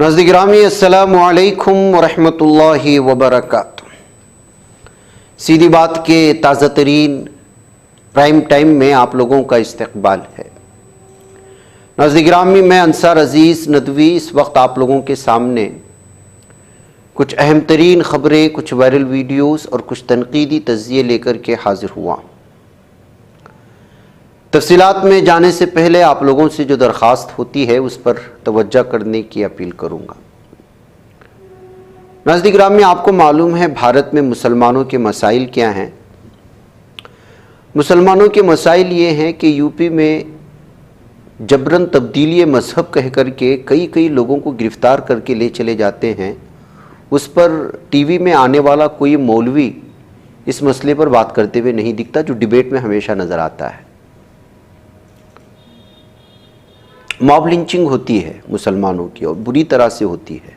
नाज़रीन गिरामी अस्सलामु अलैकुम वरहमतुल्लाहि वबरकातुहू। सीधी बात के ताज़ा तरीन प्राइम टाइम में आप लोगों का इस्तकबाल है। नाज़रीन गिरामी, मैं अंसार अज़ीज़ नदवी इस वक्त आप लोगों के सामने कुछ अहम तरीन ख़बरें, कुछ वायरल वीडियोज़ और कुछ तनकीदी तज़्ज़िये लेकर के हाज़िर हुआ। तफ़सीलात में जाने से पहले आप लोगों से जो दरख्वास्त होती है उस पर तवज्जो करने की अपील करूँगा। नाज़रीन गिरामी, आपको मालूम है भारत में मुसलमानों के मसाइल क्या हैं। मुसलमानों के मसाइल ये हैं कि यूपी में जबरन तब्दीली मज़हब कह कर के कई लोगों को गिरफ़्तार करके ले चले जाते हैं। उस पर टीवी में आने वाला कोई मौलवी इस मसले पर बात करते हुए नहीं दिखता, जो डिबेट में हमेशा नज़र आता है। मॉब लिंचिंग होती है मुसलमानों की और बुरी तरह से होती है।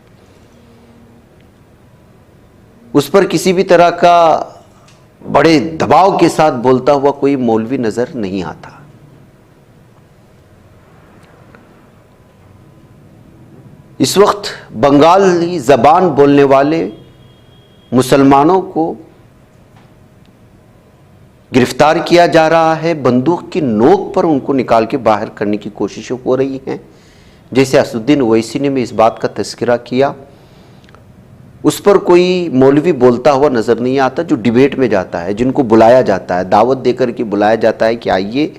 उस पर किसी भी तरह का बड़े दबाव के साथ बोलता हुआ कोई मौलवी नज़र नहीं आता। इस वक्त बंगाली ज़बान बोलने वाले मुसलमानों को गिरफ्तार किया जा रहा है। बंदूक की नोक पर उनको निकाल के बाहर करने की कोशिशें हो रही हैं। जैसे असदुद्दीन ओवैसी ने भी इस बात का तज़किरा किया, उस पर कोई मौलवी बोलता हुआ नज़र नहीं आता। जो डिबेट में जाता है, जिनको बुलाया जाता है, दावत देकर के बुलाया जाता है कि आइए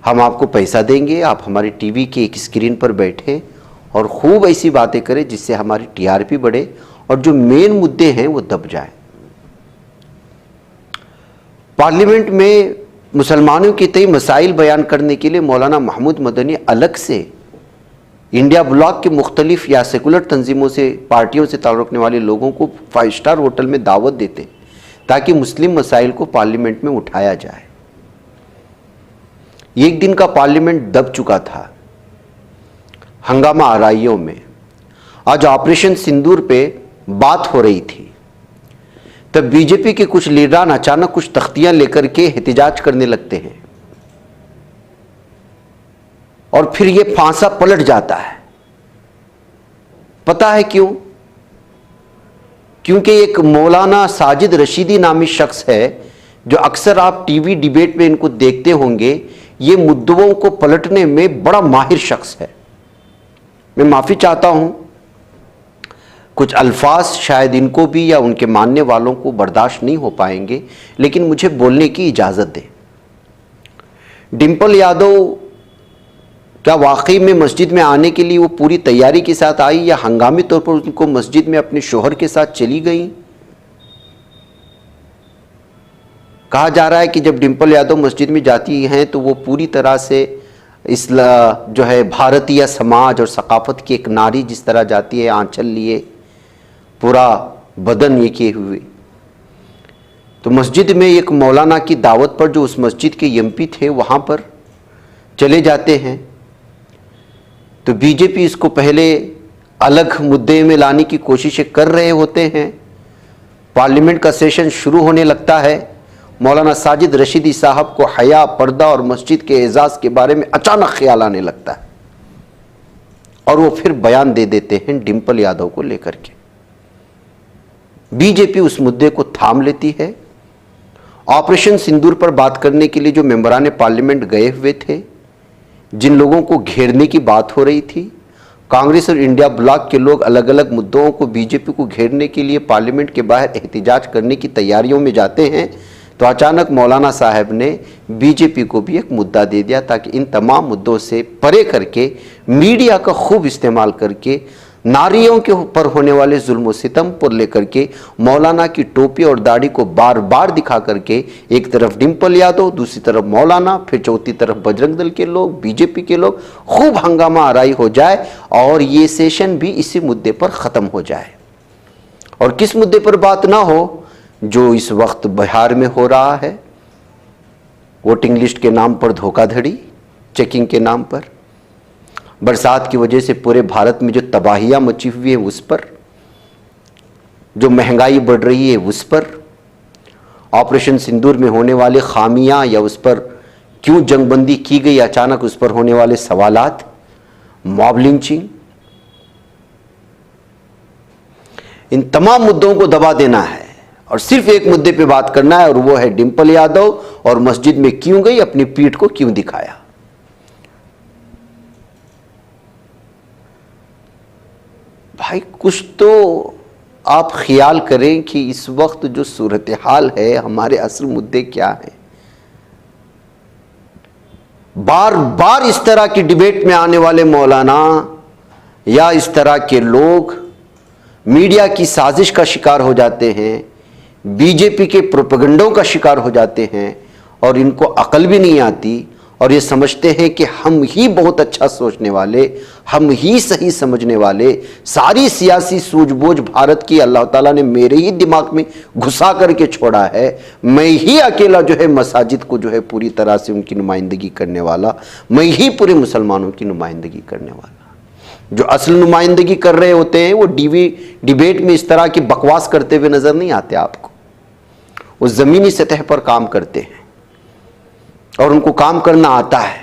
हम आपको पैसा देंगे, आप हमारे टीवी के एक स्क्रीन पर बैठें और खूब ऐसी बातें करें जिससे हमारी टीआरपी बढ़े और जो मेन मुद्दे हैं वो दब जाए। पार्लियामेंट में मुसलमानों के कई मसाइल बयान करने के लिए मौलाना महमूद मदनी अलग से इंडिया ब्लॉक के मुख्तलिफ या सेकुलर तंजीमों से, पार्टियों से ताल्लुक़ रखने वाले लोगों को 5 स्टार होटल में दावत देते ताकि मुस्लिम मसाइल को पार्लियामेंट में उठाया जाए। एक दिन का पार्लियामेंट दब चुका था हंगामा आराइयों में। आज ऑपरेशन सिंदूर पे बात हो रही थी, तब बीजेपी के कुछ लीडरान अचानक कुछ तख्तियां लेकर के एहतिजाज करने लगते हैं और फिर ये फांसा पलट जाता है। पता है क्यों? क्योंकि एक मौलाना साजिद रशीदी नामी शख्स है जो अक्सर आप टीवी डिबेट में इनको देखते होंगे। ये मुद्दों को पलटने में बड़ा माहिर शख्स है। मैं माफ़ी चाहता हूं, कुछ अल्फाज शायद इनको भी या उनके मानने वालों को बर्दाश्त नहीं हो पाएंगे, लेकिन मुझे बोलने की इजाज़त दें। डिंपल यादव क्या वाकई में मस्जिद में आने के लिए वो पूरी तैयारी के साथ आई या हंगामी तौर पर उनको मस्जिद में अपने शोहर के साथ चली गई? कहा जा रहा है कि जब डिंपल यादव मस्जिद में जाती हैं तो वो पूरी तरह से जो है भारतीय समाज और सकाफत की एक नारी जिस तरह जाती है, आंचल लिए, पूरा बदन ये किए हुए, तो मस्जिद में एक मौलाना की दावत पर जो उस मस्जिद के एमपी थे वहाँ पर चले जाते हैं। तो बीजेपी इसको पहले अलग मुद्दे में लाने की कोशिशें कर रहे होते हैं। पार्लियामेंट का सेशन शुरू होने लगता है, मौलाना साजिद रशीदी साहब को हया, पर्दा और मस्जिद के एजाज़ के बारे में अचानक ख्याल आने लगता है और वो फिर बयान दे देते हैं डिंपल यादव को लेकर के। बीजेपी उस मुद्दे को थाम लेती है। ऑपरेशन सिंदूर पर बात करने के लिए जो मेंबरान पार्लियामेंट गए हुए थे, जिन लोगों को घेरने की बात हो रही थी, कांग्रेस और इंडिया ब्लॉक के लोग अलग अलग मुद्दों को बीजेपी को घेरने के लिए पार्लियामेंट के बाहर एहतिजाज करने की तैयारियों में जाते हैं, तो अचानक मौलाना साहब ने बीजेपी को भी एक मुद्दा दे दिया ताकि इन तमाम मुद्दों से परे करके मीडिया का खूब इस्तेमाल करके नारियों के ऊपर होने वाले जुल्म और सितम पर लेकर के मौलाना की टोपी और दाढ़ी को बार बार दिखा करके एक तरफ डिंपल यादव, दूसरी तरफ मौलाना, फिर चौथी तरफ बजरंग दल के लोग, बीजेपी के लोग, खूब हंगामा आराई हो जाए और ये सेशन भी इसी मुद्दे पर ख़त्म हो जाए। और किस मुद्दे पर बात ना हो? जो इस वक्त बिहार में हो रहा है, वोटिंग लिस्ट के नाम पर धोखाधड़ी, चेकिंग के नाम पर, बरसात की वजह से पूरे भारत में जो तबाहियां मची हुई है उस पर, जो महंगाई बढ़ रही है उस पर, ऑपरेशन सिंदूर में होने वाले खामियां या उस पर क्यों जंगबंदी की गई, अचानक उस पर होने वाले सवालात, मॉब लिंचिंग, इन तमाम मुद्दों को दबा देना है और सिर्फ एक मुद्दे पे बात करना है, और वो है डिंपल यादव और मस्जिद में क्यों गई, अपनी पीठ को क्यों दिखाया। भाई कुछ तो आप ख्याल करें कि इस वक्त जो सूरत हाल है, हमारे असल मुद्दे क्या हैं। बार बार इस तरह की डिबेट में आने वाले मौलाना या इस तरह के लोग मीडिया की साजिश का शिकार हो जाते हैं, बीजेपी के प्रोपेगेंडों का शिकार हो जाते हैं, और इनको अकल भी नहीं आती और ये समझते हैं कि हम ही बहुत अच्छा सोचने वाले, हम ही सही समझने वाले, सारी सियासी सूझबूझ भारत की अल्लाह ताला ने मेरे ही दिमाग में घुसा करके छोड़ा है, मैं ही अकेला जो है मसाजिद को जो है पूरी तरह से उनकी नुमाइंदगी करने वाला, मैं ही पूरे मुसलमानों की नुमाइंदगी करने वाला। जो असल नुमाइंदगी कर रहे होते हैं वो डिबेट में इस तरह की बकवास करते हुए नजर नहीं आते आपको, वो जमीनी सतह पर काम करते हैं और उनको काम करना आता है।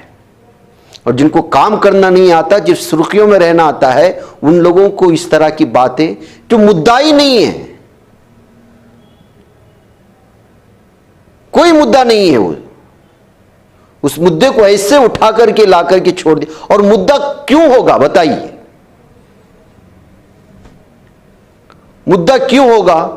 और जिनको काम करना नहीं आता, जिस सुर्खियों में रहना आता है, उन लोगों को इस तरह की बातें जो मुद्दा ही नहीं है, कोई मुद्दा नहीं है, वो उस मुद्दे को ऐसे उठा करके ला करके छोड़ दिया। और मुद्दा क्यों होगा बताइए, मुद्दा क्यों होगा?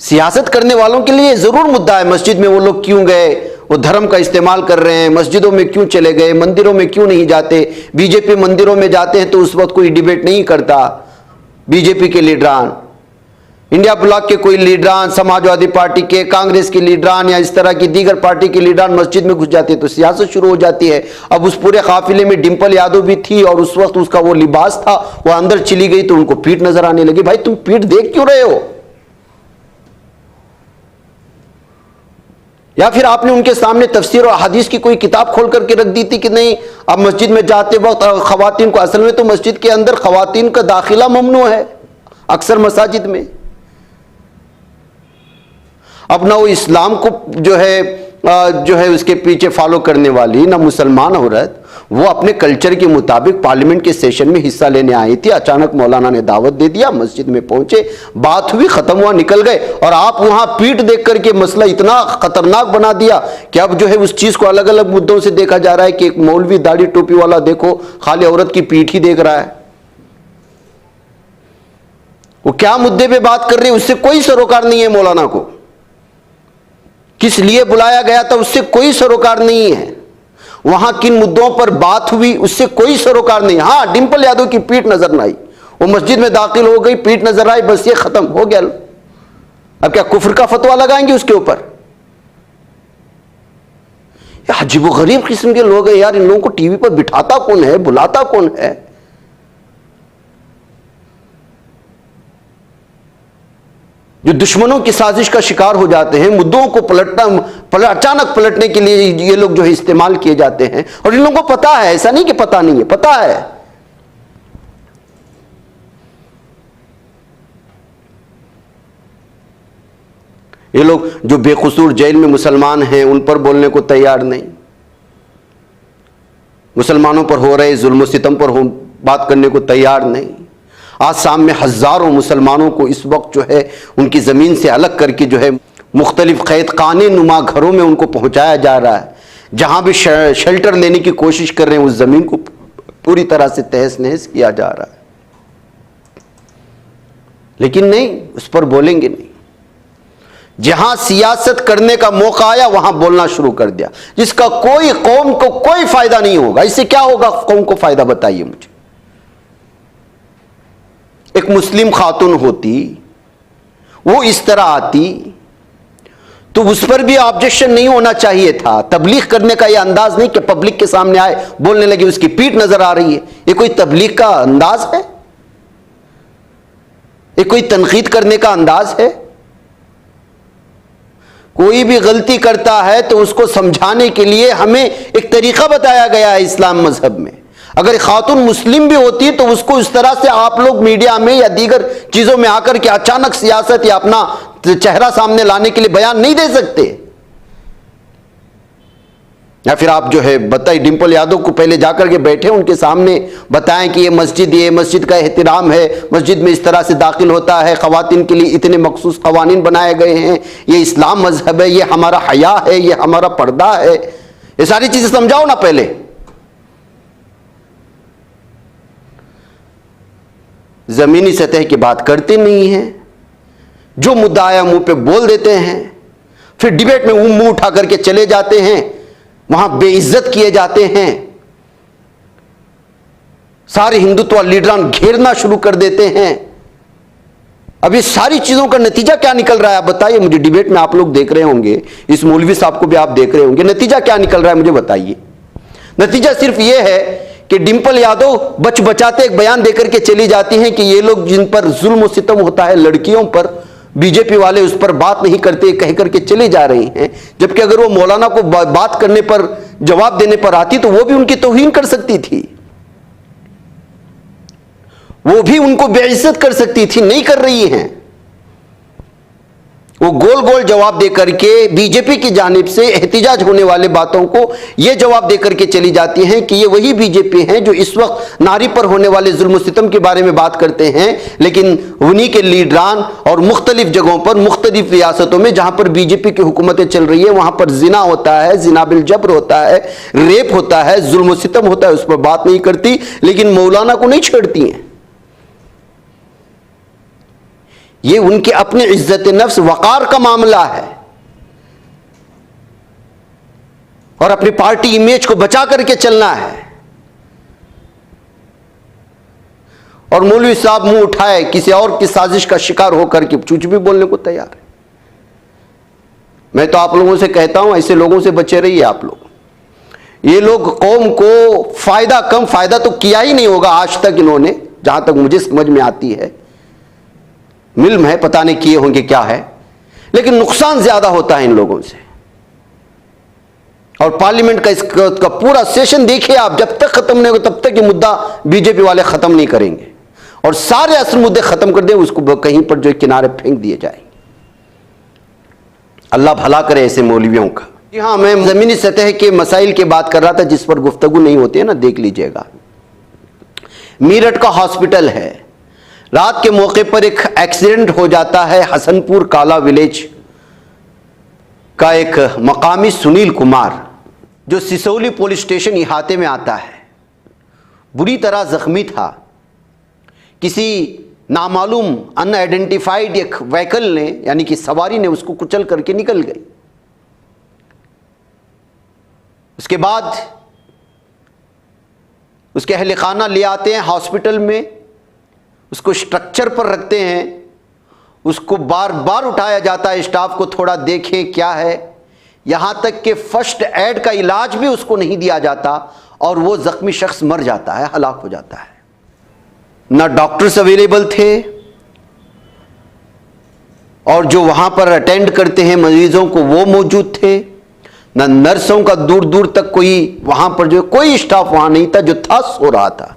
सियासत करने वालों के लिए जरूर मुद्दा है, मस्जिद में वो लोग क्यों गए, वो धर्म का इस्तेमाल कर रहे हैं, मस्जिदों में क्यों चले गए, मंदिरों में क्यों नहीं जाते। बीजेपी मंदिरों में जाते हैं तो उस वक्त कोई डिबेट नहीं करता, बीजेपी के लीडरान, इंडिया ब्लॉक के कोई लीडरान, समाजवादी पार्टी के, कांग्रेस के लीडरान या इस तरह की दीगर पार्टी के लीडरान मस्जिद में घुस जाते हैं तो सियासत शुरू हो जाती है। अब उस पूरे काफिले में डिंपल यादव भी थी और उस वक्त उसका वो लिबास था, वो अंदर चली गई तो उनको पीठ नजर आने लगी। भाई तुम पीठ देख क्यों रहे हो? या फिर आपने उनके सामने तफसीर और हदीस की कोई किताब खोल करके रख दी थी कि नहीं अब मस्जिद में जाते वक्त खवातीन को, असल में तो मस्जिद के अंदर खवातीन का दाखिला ममनू है अक्सर मसाजिद में। अब ना वो इस्लाम को जो है उसके पीछे फॉलो करने वाली ना मुसलमान औरत, वो अपने कल्चर के मुताबिक पार्लियामेंट के सेशन में हिस्सा लेने आई थी। अचानक मौलाना ने दावत दे दिया, मस्जिद में पहुंचे, बात हुई, खत्म हुआ, निकल गए। और आप वहां पीठ देख करके मसला इतना खतरनाक बना दिया कि अब जो है उस चीज को अलग अलग मुद्दों से देखा जा रहा है कि एक मौलवी दाढ़ी टोपी वाला देखो खाली औरत की पीठ ही देख रहा है। वो क्या मुद्दे पे बात कर रहे हैं उससे कोई सरोकार नहीं है मौलाना को, किस लिए बुलाया गया था उससे कोई सरोकार नहीं है, वहां किन मुद्दों पर बात हुई उससे कोई सरोकार नहीं। हां, डिंपल यादव की पीठ नजर न आई, वो मस्जिद में दाखिल हो गई, पीठ नजर आई, बस ये खत्म हो गया। अब क्या कुफ्र का फतवा लगाएंगे उसके ऊपर? अजीब गरीब किस्म के लोग हैं यार, इन लोगों को टीवी पर बिठाता कौन है, बुलाता कौन है? जो दुश्मनों की साजिश का शिकार हो जाते हैं, मुद्दों को अचानक पलटने के लिए ये लोग जो है इस्तेमाल किए जाते हैं। और इन लोगों को पता है, ऐसा नहीं कि पता नहीं है, पता है। ये लोग जो बेकसूर जेल में मुसलमान हैं उन पर बोलने को तैयार नहीं, मुसलमानों पर हो रहे जुल्म सितम पर बात करने को तैयार नहीं। आज सामने हजारों मुसलमानों को इस वक्त जो है उनकी ज़मीन से अलग करके जो है मुख्तलिफ कैद खाने नुमा घरों में उनको पहुंचाया जा रहा है। जहां भी शेल्टर लेने की कोशिश कर रहे हैं उस ज़मीन को पूरी तरह से तहस नहस किया जा रहा है। लेकिन नहीं, उस पर बोलेंगे नहीं। जहां सियासत करने का मौका आया वहां बोलना शुरू कर दिया, जिसका कोई कौम को कोई फायदा नहीं होगा। इससे क्या होगा कौम को फायदा, बताइए मुझे। एक मुस्लिम खातून होती, वो इस तरह आती तो उस पर भी ऑब्जेक्शन नहीं होना चाहिए था। तबलीग करने का ये अंदाज नहीं कि पब्लिक के सामने आए, बोलने लगे, उसकी पीठ नजर आ रही है, ये कोई तबलीग का अंदाज है? ये कोई तनकीद करने का अंदाज है? कोई भी गलती करता है तो उसको समझाने के लिए हमें एक तरीका बताया गया है इस्लाम मजहब में। अगर खातून मुस्लिम भी होती तो उसको इस तरह से आप लोग मीडिया में या दीगर चीजों में आकर के अचानक सियासत या अपना चेहरा सामने लाने के लिए बयान नहीं दे सकते। या फिर आप जो है बताइए, डिंपल यादव को पहले जाकर के बैठे उनके सामने बताएं कि ये मस्जिद का एहतराम है, मस्जिद में इस तरह से दाखिल होता है, ख़वातीन के लिए इतने मखसूस क़वानीन बनाए गए हैं, ये इस्लाम मजहब है, ये हमारा हया है, ये हमारा पर्दा है, ये सारी चीज़ें समझाओ ना पहले। ज़मीनी सतह की बात करते नहीं हैं, जो मुद्दा आया मुंह पे बोल देते हैं, फिर डिबेट में मुंह उठा करके चले जाते हैं, वहां बेइज्जत किए जाते हैं, सारे हिंदुत्व लीडरान घेरना शुरू कर देते हैं। अब ये सारी चीजों का नतीजा क्या निकल रहा है आप बताइए मुझे। डिबेट में आप लोग देख रहे होंगे, इस मौलवी साहब को भी आप देख रहे होंगे, नतीजा क्या निकल रहा है मुझे बताइए। नतीजा सिर्फ यह है कि डिंपल यादव बच बचाते एक बयान देकर के चली जाती हैं कि ये लोग जिन पर जुल्म सितम होता है लड़कियों पर, बीजेपी वाले उस पर बात नहीं करते कह करके चले जा रही हैं, जबकि अगर वो मौलाना को बात करने पर, जवाब देने पर आती तो वो भी उनकी तौहीन कर सकती थी, वो भी उनको बेइज्जत कर सकती थी, नहीं कर रही हैं। वो गोल गोल जवाब देकर के बीजेपी की जानिब से एहतिजाज होने वाले बातों को ये जवाब देकर के चली जाती हैं कि ये वही बीजेपी हैं जो इस वक्त नारी पर होने वाले जुल्म सितम के बारे में बात करते हैं, लेकिन उन्हीं के लीडरान और मुख्तलिफ जगहों पर, मुख्तलिफ रियासतों में जहां पर बीजेपी की हुकूमतें चल रही है, वहां पर जिना होता है, जिना बिल जबर होता है, रेप होता है, जुल्म सितम होता है, उस पर बात नहीं करती, लेकिन मौलाना को नहीं छेड़ती हैं। ये उनके अपने इज्जत नफ्स वकार का मामला है और अपनी पार्टी इमेज को बचा करके चलना है। और मौलवी साहब मुंह उठाए किसी और की साजिश का शिकार होकर के कुछ भी बोलने को तैयार है। मैं तो आप लोगों से कहता हूं, ऐसे लोगों से बचे रहिए आप लोग। ये लोग कौम को फायदा तो किया ही नहीं होगा आज तक इन्होंने, जहां तक मुझे समझ में आती है। मिल्म है, पता नहीं किए होंगे क्या है, लेकिन नुकसान ज्यादा होता है इन लोगों से। और पार्लियामेंट का इसका पूरा सेशन देखिए आप, जब तक खत्म नहीं होगा तब तक ये मुद्दा बीजेपी वाले खत्म नहीं करेंगे और सारे असल मुद्दे खत्म कर दें, उसको कहीं पर जो किनारे फेंक दिए जाएंगे। अल्लाह भला करे ऐसे मौलवियों का। जी हाँ, मैं जमीनी सतह के मसाइल की बात कर रहा था जिस पर गुफ्तगू नहीं होती है ना, देख लीजिएगा। मीरठ का हॉस्पिटल है, रात के मौके पर एक एक्सीडेंट हो जाता है। हसनपुर काला विलेज का एक मकामी सुनील कुमार, जो सिसौली पुलिस स्टेशन इहाते में आता है, बुरी तरह जख्मी था। किसी नामालूम अनआइडेंटिफाइड एक व्हीकल ने, यानी कि सवारी ने उसको कुचल करके निकल गई। उसके बाद उसके अहले खाना ले आते हैं हॉस्पिटल में, उसको स्ट्रक्चर पर रखते हैं, उसको बार बार उठाया जाता है, स्टाफ को थोड़ा देखें क्या है, यहां तक कि फर्स्ट एड का इलाज भी उसको नहीं दिया जाता और वो जख्मी शख्स मर जाता है, हलाक हो जाता है। ना डॉक्टर्स अवेलेबल थे और जो वहां पर अटेंड करते हैं मरीजों को वो मौजूद थे, ना नर्सों का दूर दूर तक कोई वहां पर जो कोई स्टाफ वहां नहीं था, जो था सो रहा था।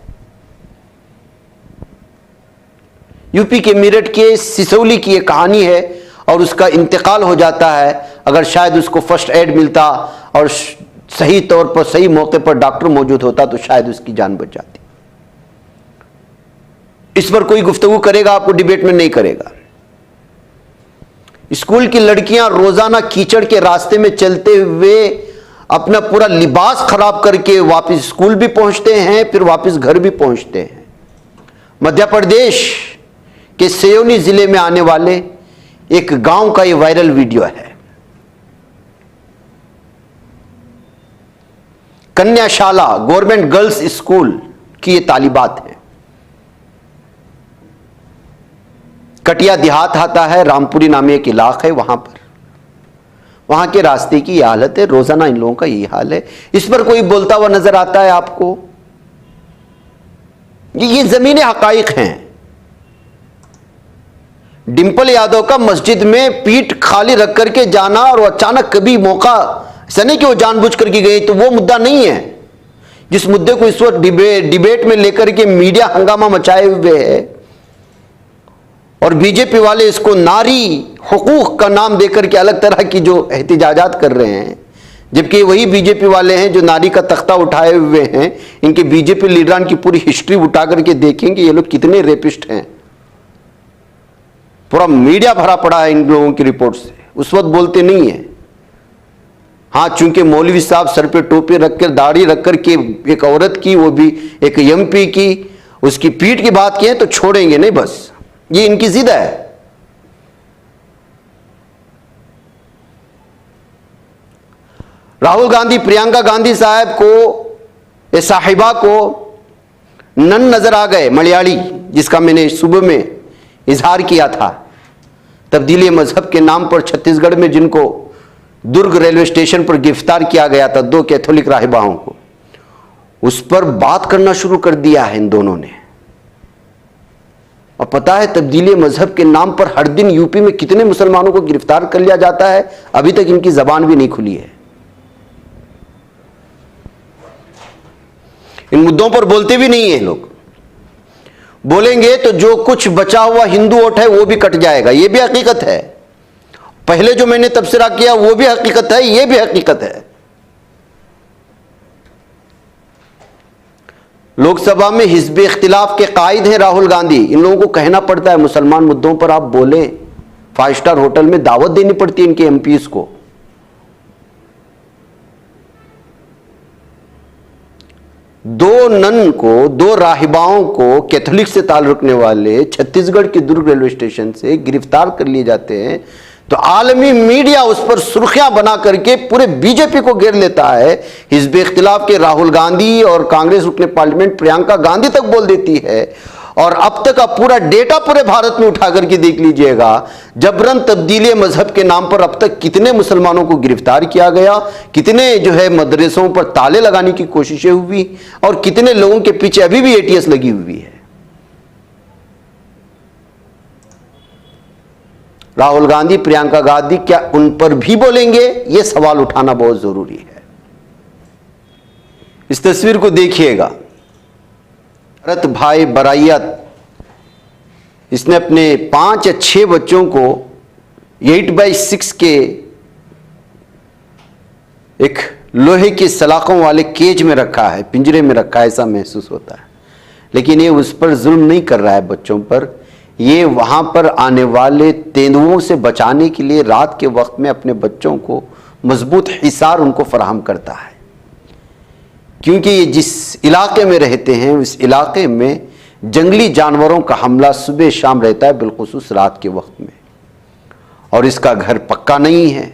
यूपी के मेरठ के सिसौली की एक कहानी है और उसका इंतकाल हो जाता है। अगर शायद उसको फर्स्ट एड मिलता और सही तौर पर सही मौके पर डॉक्टर मौजूद होता तो शायद उसकी जान बच जाती। इस पर कोई गुफ्तगू करेगा आपको डिबेट में? नहीं करेगा। स्कूल की लड़कियां रोजाना कीचड़ के रास्ते में चलते हुए अपना पूरा लिबास खराब करके वापस स्कूल भी पहुंचते हैं, फिर वापस घर भी पहुंचते हैं। मध्य प्रदेश के सियोनी जिले में आने वाले एक गांव का ये वायरल वीडियो है। कन्याशाला गवर्नमेंट गर्ल्स स्कूल की ये तालिबात है। कटिया देहात आता है, रामपुरी नामी एक इलाका है, वहां के रास्ते की यह हालत है। रोजाना इन लोगों का यही हाल है। इस पर कोई बोलता हुआ नजर आता है आपको? ये जमीनी हकाइक हैं। डिंपल यादव का मस्जिद में पीठ खाली रख करके जाना और अचानक कभी मौका, ऐसा नहीं कि वो जानबूझ करके गई, तो वो मुद्दा नहीं है। जिस मुद्दे को इस वक्त डिबेट में लेकर के मीडिया हंगामा मचाए हुए है और बीजेपी वाले इसको नारी हुकूक का नाम देकर के अलग तरह की जो एहतिजाजात कर रहे हैं, जबकि वही बीजेपी वाले हैं जो नारी का तख्ता उठाए हुए हैं। इनके बीजेपी लीडरान की पूरी हिस्ट्री उठा करके देखेंगे ये लोग कितने रेपिस्ट हैं। पूरा मीडिया भरा पड़ा है इन लोगों की रिपोर्ट से, उस वक्त बोलते नहीं है। हाँ, चूंकि मौलवी साहब सर पे टोपी रखकर दाढ़ी रख कर के एक औरत की, वो भी एक एमपी की, उसकी पीठ की बात की है तो छोड़ेंगे नहीं, बस ये इनकी जिद है। राहुल गांधी प्रियंका गांधी साहब को, साहिबा को नन नजर आ गए, मलयाली, जिसका मैंने सुबह में इजहार किया था। तब्दीली मजहब के नाम पर छत्तीसगढ़ में जिनको दुर्ग रेलवे स्टेशन पर गिरफ्तार किया गया था, 2 कैथोलिक राहिबाओं को, उस पर बात करना शुरू कर दिया है इन दोनों ने। और पता है तब्दीली मजहब के नाम पर हर दिन यूपी में कितने मुसलमानों को गिरफ्तार कर लिया जाता है, अभी तक इनकी जबान भी नहीं खुली है। इन मुद्दों पर बोलते भी नहीं है लोग। बोलेंगे तो जो कुछ बचा हुआ हिंदू वोट है वो भी कट जाएगा, ये भी हकीकत है। पहले जो मैंने तबसरा किया वो भी हकीकत है, ये भी हकीकत है। लोकसभा में हिज़्ब इख्तिलाफ के कायद हैं राहुल गांधी। इन लोगों को कहना पड़ता है मुसलमान मुद्दों पर आप बोलें, 5 स्टार होटल में दावत देनी पड़ती है इनके एमपीज को। दो नन को, 2 राहिबाओं को कैथोलिक से ताल्लुक रखने वाले छत्तीसगढ़ के दुर्ग रेलवे स्टेशन से गिरफ्तार कर लिए जाते हैं तो आलमी मीडिया उस पर सुर्खियां बना करके पूरे बीजेपी को घेर लेता है। हिज़्ब इख्तिलाफ के राहुल गांधी और कांग्रेस रुकने पार्लियामेंट प्रियंका गांधी तक बोल देती है। और अब तक का पूरा डेटा पूरे भारत में उठा करके देख लीजिएगा, जबरन तब्दीली मजहब के नाम पर अब तक कितने मुसलमानों को गिरफ्तार किया गया, कितने जो है मदरसों पर ताले लगाने की कोशिशें हुई, और कितने लोगों के पीछे अभी भी एटीएस लगी हुई है। राहुल गांधी प्रियंका गांधी क्या उन पर भी बोलेंगे, यह सवाल उठाना बहुत जरूरी है। इस तस्वीर को देखिएगा, भरत भाई बराइया, इसने अपने 5 या 6 बच्चों को 8x6 के एक लोहे की सलाखों वाले केज में रखा है, पिंजरे में रखा है, ऐसा महसूस होता है। लेकिन ये उस पर जुल्म नहीं कर रहा है बच्चों पर, ये वहां पर आने वाले तेंदुओं से बचाने के लिए रात के वक्त में अपने बच्चों को मजबूत हिसार उनको फराहम करता है। क्योंकि ये जिस इलाके में रहते हैं उस इलाके में जंगली जानवरों का हमला सुबह शाम रहता है, बिलखुसूस रात के वक्त में, और इसका घर पक्का नहीं है।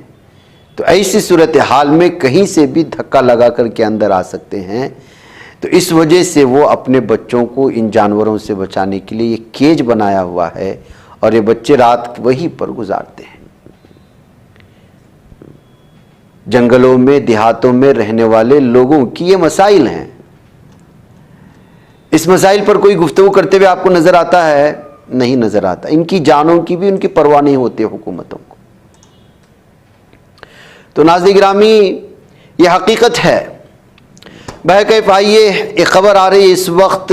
तो ऐसी सूरत हाल में कहीं से भी धक्का लगा करके अंदर आ सकते हैं। तो इस वजह से वो अपने बच्चों को इन जानवरों से बचाने के लिए ये केज बनाया हुआ है, और ये बच्चे रात वहीं पर गुजारते हैं। जंगलों में, देहातों में रहने वाले लोगों की ये मसाइल हैं। इस मसाइल पर कोई गुफ्तगू करते हुए आपको नजर आता है? नहीं नजर आता। इनकी जानों की भी उनकी परवाह नहीं होती हुकूमतों को। तो नाज़रीन गिरामी, ये हकीकत है। बहरकैफ आइए, एक खबर आ रही है इस वक्त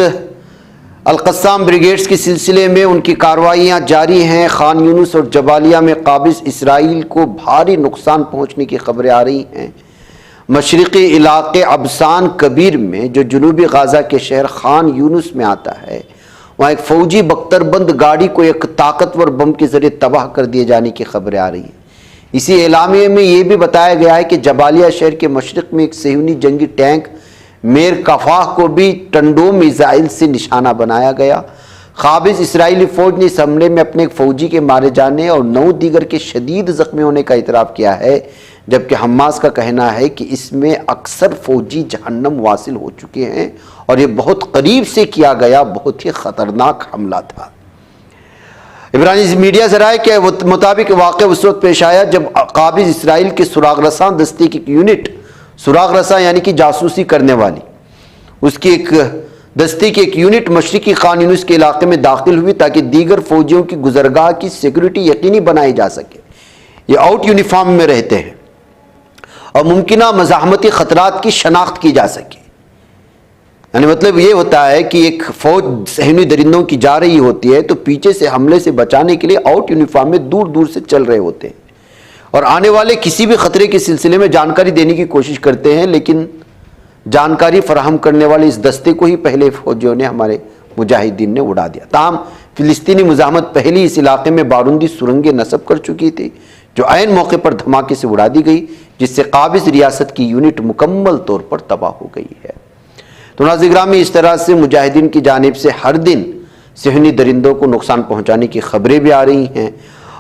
अल-क़स्साम ब्रिगेड्स के सिलसिले में उनकी कार्रवाइयाँ जारी हैं। खान यूनुस और जबालिया में काबिज़ इसराइल को भारी नुकसान पहुँचने की खबरें आ रही हैं। मशरिक़ी इलाक़े अबसान कबीर में, जो जनूबी गाज़ा के शहर खान यूनुस में आता है, वहाँ एक फ़ौजी बख्तरबंद गाड़ी को एक ताकतवर बम के ज़रिए तबाह कर दिए जाने की खबरें आ रही हैं। इसी एलामिये में ये भी बताया गया है कि जबालिया शहर के मशरिक़ में एक सेहूनी जंगी टैंक मेर कफ़ाह को भी टंडो मिसाइल से निशाना बनाया गया। काबिज़ इसराइली फ़ौज ने इस हमले में अपने एक फ़ौजी के मारे जाने और 9 दीगर के शदीद ज़ख्मी होने का इतराफ़ किया है, जबकि हमास का कहना है कि इसमें अक्सर फ़ौजी जहन्नम वासिल हो चुके हैं और ये बहुत करीब से किया गया बहुत ही ख़तरनाक हमला था। इब्रानी मीडिया ज़राए के मुताबिक वाक़या उस वक्त पेश आया जब काबिज़ इसराइल के सुराग रसां दस्ते की यूनिट, सुराग रसां यानी कि जासूसी करने वाली, उसकी एक दस्ते की एक यूनिट मशरिकी खान यूनुस के इलाके में दाखिल हुई ताकि दीगर फौजियों की गुजरगाह की सिक्योरिटी यकीनी बनाई जा सके। ये आउट यूनिफॉर्म में रहते हैं और मुमकिना मज़ाहमती ख़तरात की शनाख्त की जा सके। यानी मतलब ये होता है कि एक फौज सहनी दरिंदों की जा रही होती है तो पीछे से हमले से बचाने के लिए आउट यूनिफॉर्म में दूर दूर से चल रहे होते हैं, और आने वाले किसी भी खतरे के सिलसिले में जानकारी देने की कोशिश करते हैं, लेकिन जानकारी फराहम करने वाले इस दस्ते को ही पहले फौजियों ने, हमारे मुजाहिदीन ने उड़ा दिया। ताहम फिलिस्तीनी मुजाहमत पहले इस इलाके में बारूदी सुरंगें नस्ब कर चुकी थी, जो ऐन मौके पर धमाके से उड़ा दी गई, जिससे काबिज रियासत की यूनिट मुकम्मल तौर पर तबाह हो गई है। तो नाज़रीन गिरामी, इस तरह से मुजाहिदीन की जानिब से हर दिन सेहनी दरिंदों को नुकसान पहुँचाने की खबरें भी आ रही हैं,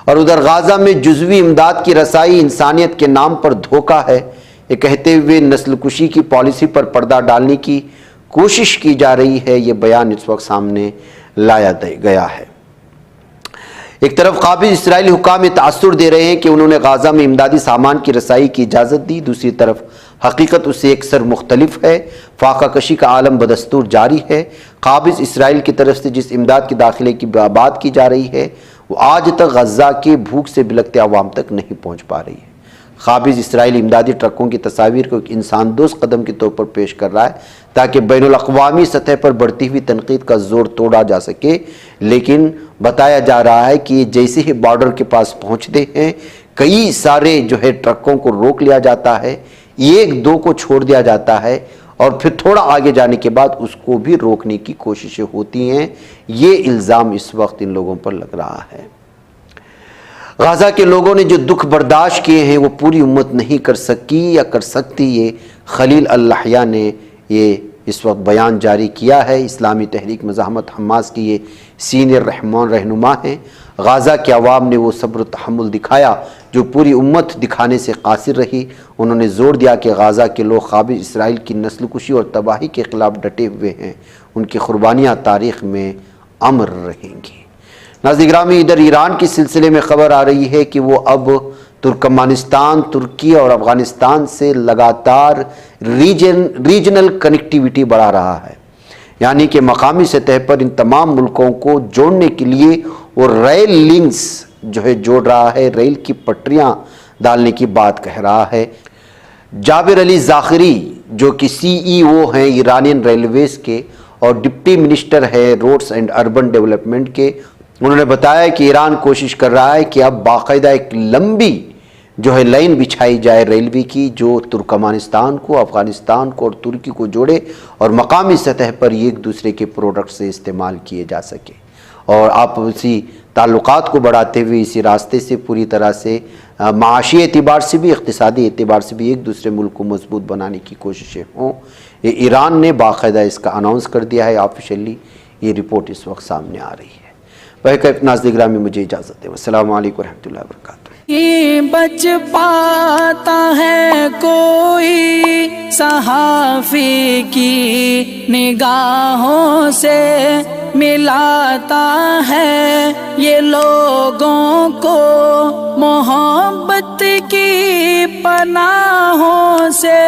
और उधर गाज़ा में जुज़वी इमदाद की रसाई इंसानियत के नाम पर धोखा है, ये कहते हुए नस्लकुशी की पॉलिसी पर पर्दा डालने की कोशिश की जा रही है। ये बयान इस वक्त सामने लाया गया है। एक तरफ काबिज इस्राएली हुकाम तासुर दे रहे हैं कि उन्होंने गाज़ा में इमदादी सामान की रसाई की इजाज़त दी, दूसरी तरफ हकीकत उससे एकसर मुख्तलिफ है। फाका कशी का आलम बदस्तूर जारी है। काबिज इसराइल की तरफ से जिस इमदाद के दाखिले की बात की जा रही है, वो आज तक गज़ा के भूख से बिलखते अवाम तक नहीं पहुँच पा रही है। काबिज इसराइल इमदादी ट्रकों की तस्वीर को एक इंसान दोस्त कदम के तौर पर पेश कर रहा है, ताकि बैनुल अक़वामी सतह पर बढ़ती हुई तनकीद का जोर तोड़ा जा सके। लेकिन बताया जा रहा है कि जैसे ही बॉर्डर के पास पहुंचते हैं, कई सारे जो है ट्रकों को रोक लिया जाता है, एक दो को छोड़ दिया जाता है, और फिर थोड़ा आगे जाने के बाद उसको भी रोकने की कोशिशें होती हैं। ये इल्ज़ाम इस वक्त इन लोगों पर लग रहा है। गाज़ा के लोगों ने जो दुख बर्दाश्त किए हैं वो पूरी उम्मत नहीं कर सकी या कर सकती। ये खलील अल-लहया ने ये इस वक्त बयान जारी किया है। इस्लामी तहरीक मुज़ाहमत हमास की ये सीनियर रहनुमा हैं। गाज़ा के अवाम ने वो सब्र तहम्मुल दिखाया जो पूरी उम्मत दिखाने से कासिर रही। उन्होंने ज़ोर दिया कि गाज़ा के लोग काबिज इसराइल की नस्लकुशी और तबाही के ख़िलाफ़ डटे हुए हैं। उनकी क़ुरबानियाँ तारीख़ में अमर रहेंगी। नाज़रीन गिरामी, इधर ईरान के सिलसिले में ख़बर आ रही है कि वो अब तुर्कमानिस्तान, तुर्की और अफ़गानिस्तान से लगातार रीजनल कनेक्टिविटी बढ़ा रहा है। यानी कि मकामी सतह पर इन तमाम मुल्कों को जोड़ने के लिए वो रेल लिंक्स जो है जोड़ रहा है, रेल की पटरियाँ डालने की बात कह रहा है। जाबिर अली ज़ाखिरी जो कि CEO हैं ईरानियन रेलवेज़ के और डिप्टी मिनिस्टर है रोड्स एंड अर्बन डेवलपमेंट के, उन्होंने बताया कि ईरान कोशिश कर रहा है कि अब बाकायदा एक लंबी जो है लाइन बिछाई जाए रेलवे की, जो तुर्कमानिस्तान को, अफ़गानिस्तान को और तुर्की को जोड़े और मकामी सतह पर एक दूसरे के प्रोडक्ट से इस्तेमाल किए जा सके, और आपसी ताल्लुकात को बढ़ाते हुए इसी रास्ते से पूरी तरह से माशी एतबार से भी, इक़्तिसादी एतबार से भी एक दूसरे मुल्क को मजबूत बनाने की कोशिशें हों। ये ईरान ने बाकायदा इसका अनाउंस कर दिया है ऑफिशियली। ये रिपोर्ट इस वक्त सामने आ रही है। वह नाज़रीन गिरामी, मुझे इजाज़त दें। अस्सलामु अलैकुम रहमतुल्लाहि व बरकातुहू। बच पाता है कोई सहाफ़ी की निगाहों से, मिलाता है ये लोगों को मोहब्बत की पनाहों से।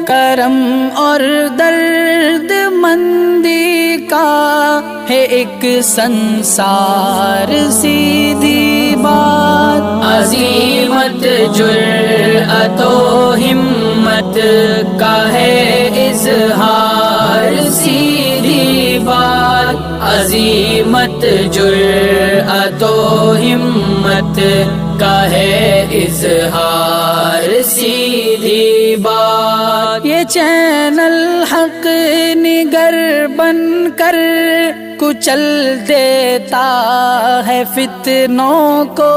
करम और दर्द मंदी का है एक संसार सीधी बात। अज़ीमत जुर्अतो हिम्मत का है इज़हार सीधी बात। अज़ीमत जुर्अतो हिम्मत का है इज़हार सीधी बात। ये चैनल हक निगर बनकर कुचल देता है फितनों को।